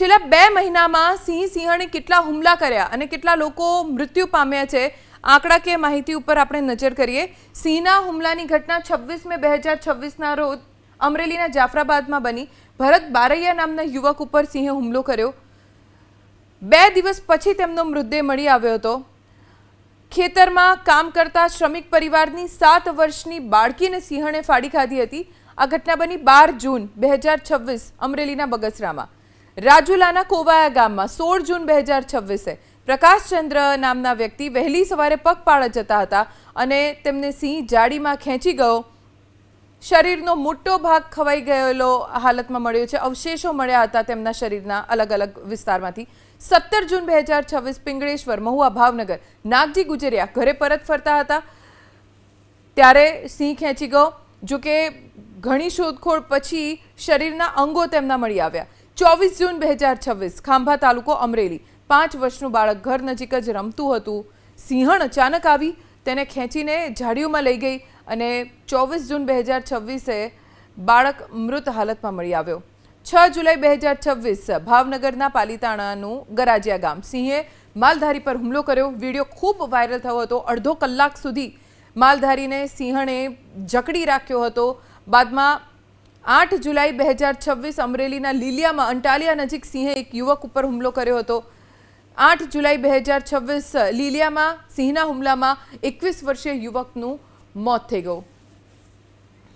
છેલ્લા 2 મહિનામાં સિંહણે કેટલા હુમલા કર્યા અને કેટલા લોકો મૃત્યુ પામ્યા છે આંકડાકીય માહિતી ઉપર આપણે નજર કરીએ। સિંહના હુમલાની ઘટના 26 મે 2026ના રોજ અમરેલીના જાફરાબાદમાં બની। ભરત બારૈયા નામના યુવક ઉપર સિંહે હુમલો કર્યો। 2 દિવસ પછી તેમનો મૃતદેહ મળી આવ્યો હતો। ખેતરમાં કામ કરતા શ્રમિક પરિવારની 7 વર્ષની બાળકીને સિંહણે ફાડી ખાધી હતી। આ ઘટના બની 12 જૂન 2026 અમરેલીના બગસરામાં। રાજુલાના કોવાયા ગામમાં 16 જૂન 2026 પ્રકાશચંદ્ર નામના વ્યક્તિ વહેલી સવારે પગપાળા જતા હતા અને તેમને સિંહ જાડીમાં ખેંચી ગયો। શરીરનો મોટો ભાગ ખવાઈ ગયેલો હાલતમાં મળ્યો છે। અવશેષો મળ્યા હતા તેમના શરીરના અલગ અલગ વિસ્તારમાંથી। 17 જૂન 2026 પિંગળેશ્વર મહુવા ભાવનગર નાગજી ગુજરિયા ઘરે પરત ફરતા હતા ત્યારે સિંહ ખેંચી ગયો। જો કે ઘણી શોધખોળ પછી શરીરના અંગો તેમના મળી આવ્યા। 24 જૂન 2026 ખાંભા તાલુકો અમરેલી 5 વર્ષનું બાળક ઘર નજીક જ રમતું હતું। સિંહણ અચાનક આવી તેને ખેંચીને ઝાડીઓમાં લઈ ગઈ અને 24 જૂન 2026 બાળક મૃત હાલતમાં મળી આવ્યો। 6 જુલાઈ 2026 ભાવનગરના પાલીતાણાનું ગરાજિયા ગામ સિંહે માલધારી પર હુમલો કર્યો। વિડીયો ખૂબ વાયરલ થયો હતો। અડધો કલાક સુધી માલધારીને સિંહણે જકડી રાખ્યો હતો। બાદમાં 8 જુલાઈ 2026 અમરેલીના લીલિયામાં અંટાલિયા નજીક સિંહે એક યુવક ઉપર હુમલો કર્યો હતો। 8 જુલાઈ 2026 લીલિયામાં સિંહના હુમલામાં 21 વર્ષીય યુવકનું મોત થઈ ગયું।